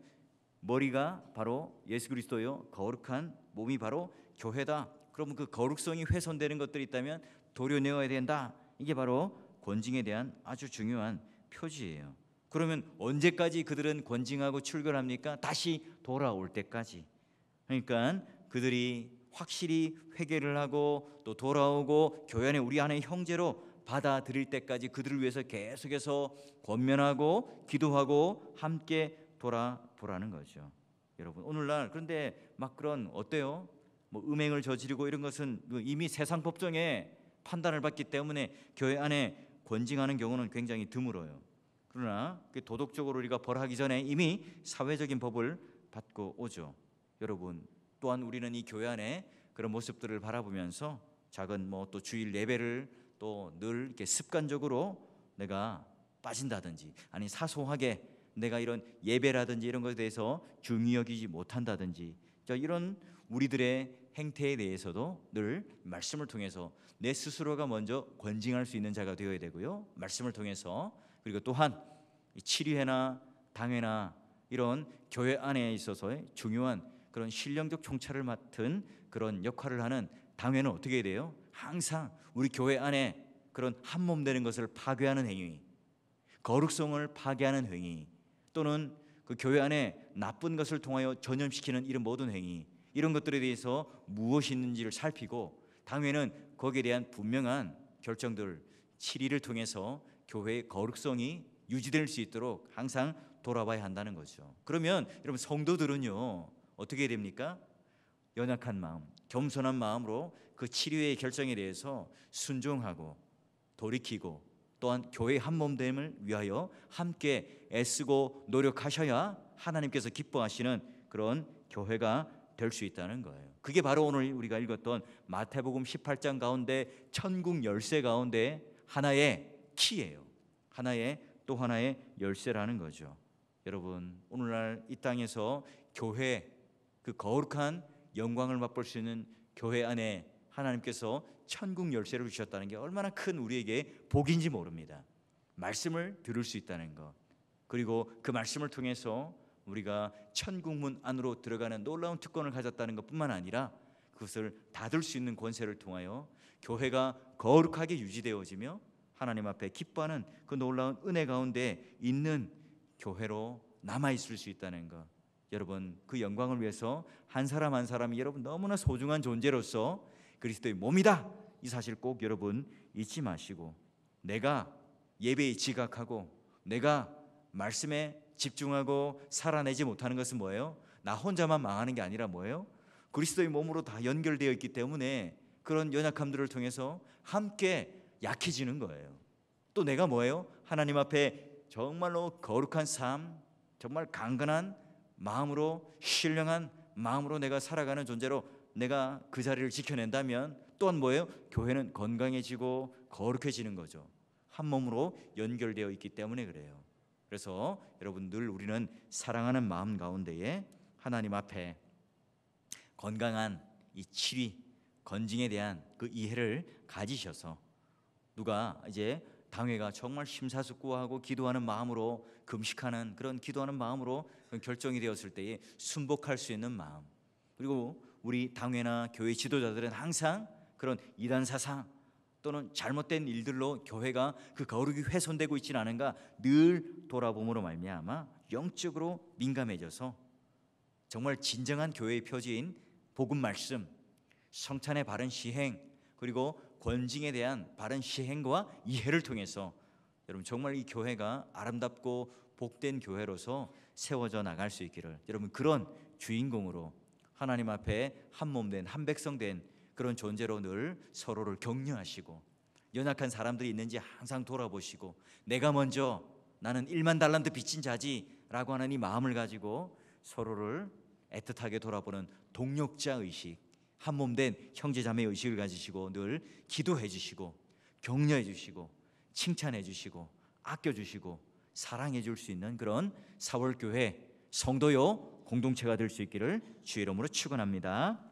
[SPEAKER 1] 머리가 바로 예수 그리스도요, 거룩한 몸이 바로 교회다. 그러면 그 거룩성이 훼손되는 것들이 있다면 도려내어야 된다. 이게 바로 권징에 대한 아주 중요한 표지예요. 그러면 언제까지 그들은 권징하고 출결합니까? 다시 돌아올 때까지. 그러니까 그들이 확실히 회개를 하고 또 돌아오고 교회 안에 우리 안에 형제로 받아들일 때까지 그들을 위해서 계속해서 권면하고 기도하고 함께 돌아보라는 거죠. 여러분, 오늘날 그런데 막 그런 어때요? 뭐 음행을 저지르고 이런 것은 이미 세상 법정에 판단을 받기 때문에 교회 안에 권징하는 경우는 굉장히 드물어요. 그러나 도덕적으로 우리가 벌하기 전에 이미 사회적인 법을 받고 오죠. 여러분, 또한 우리는 이 교회 안에 그런 모습들을 바라보면서 작은 뭐 또 주일 예배를 또 늘 이렇게 습관적으로 내가 빠진다든지, 아니 사소하게 내가 이런 예배라든지 이런 것에 대해서 중히 여기지 못한다든지, 이런 우리들의 행태에 대해서도 늘 말씀을 통해서 내 스스로가 먼저 권징할 수 있는 자가 되어야 되고요, 말씀을 통해서. 그리고 또한 치리회나 당회나 이런 교회 안에 있어서의 중요한 그런 신령적 총차를 맡은 그런 역할을 하는 당회는 어떻게 해야 돼요? 항상 우리 교회 안에 그런 한몸 되는 것을 파괴하는 행위, 거룩성을 파괴하는 행위, 또는 그 교회 안에 나쁜 것을 통하여 전염시키는 이런 모든 행위, 이런 것들에 대해서 무엇이 있는지를 살피고, 당회는 거기에 대한 분명한 결정들, 치리를 통해서 교회의 거룩성이 유지될 수 있도록 항상 돌아봐야 한다는 거죠. 그러면 여러분, 성도들은요 어떻게 해야 됩니까? 연약한 마음, 겸손한 마음으로 그 치료의 결정에 대해서 순종하고 돌이키고, 또한 교회의 한몸됨을 위하여 함께 애쓰고 노력하셔야 하나님께서 기뻐하시는 그런 교회가 될 수 있다는 거예요. 그게 바로 오늘 우리가 읽었던 마태복음 18장 가운데 천국 열쇠 가운데 하나의 키예요. 하나의 또 하나의 열쇠라는 거죠. 여러분, 오늘날 이 땅에서 교회, 그 거룩한 영광을 맛볼 수 있는 교회 안에 하나님께서 천국 열쇠를 주셨다는 게 얼마나 큰 우리에게 복인지 모릅니다. 말씀을 들을 수 있다는 것, 그리고 그 말씀을 통해서 우리가 천국문 안으로 들어가는 놀라운 특권을 가졌다는 것뿐만 아니라 그것을 닫을 수 있는 권세를 통하여 교회가 거룩하게 유지되어지며 하나님 앞에 기뻐하는 그 놀라운 은혜 가운데 있는 교회로 남아있을 수 있다는 것. 여러분, 그 영광을 위해서 한 사람 한 사람이 여러분 너무나 소중한 존재로서 그리스도의 몸이다, 이 사실 꼭 여러분 잊지 마시고, 내가 예배에 지각하고 내가 말씀에 집중하고 살아내지 못하는 것은 뭐예요? 나 혼자만 망하는 게 아니라 뭐예요? 그리스도의 몸으로 다 연결되어 있기 때문에 그런 연약함들을 통해서 함께 약해지는 거예요. 또 내가 뭐예요? 하나님 앞에 정말로 거룩한 삶, 정말 강건한 마음으로, 신령한 마음으로 내가 살아가는 존재로 내가 그 자리를 지켜낸다면 또한 뭐예요? 교회는 건강해지고 거룩해지는 거죠. 한 몸으로 연결되어 있기 때문에 그래요. 그래서 여러분, 늘 우리는 사랑하는 마음 가운데에 하나님 앞에 건강한 이 치리, 건징에 대한 그 이해를 가지셔서, 누가 이제 당회가 정말 심사숙고하고 기도하는 마음으로, 금식하는 그런 기도하는 마음으로 결정이 되었을 때에 순복할 수 있는 마음, 그리고 우리 당회나 교회 지도자들은 항상 그런 이단 사상 또는 잘못된 일들로 교회가 그 거룩이 훼손되고 있지는 않은가 늘 돌아봄으로 말미암아 영적으로 민감해져서 정말 진정한 교회의 표지인 복음 말씀, 성찬의 바른 시행, 그리고 권징에 대한 바른 시행과 이해를 통해서 여러분 정말 이 교회가 아름답고 복된 교회로서 세워져 나갈 수 있기를, 여러분 그런 주인공으로 하나님 앞에 한 몸 된, 한 백성 된 그런 존재로 늘 서로를 격려하시고, 연약한 사람들이 있는지 항상 돌아보시고, 내가 먼저, 나는 1만 달란트 빚진 자지라고 하는 이 마음을 가지고 서로를 애틋하게 돌아보는 동력자 의식, 한 몸 된 형제 자매 의식을 가지시고 늘 기도해 주시고 격려해 주시고 칭찬해 주시고 아껴 주시고 사랑해 줄 수 있는 그런 사월교회 성도요 공동체가 될 수 있기를 주의 이름으로 축원합니다.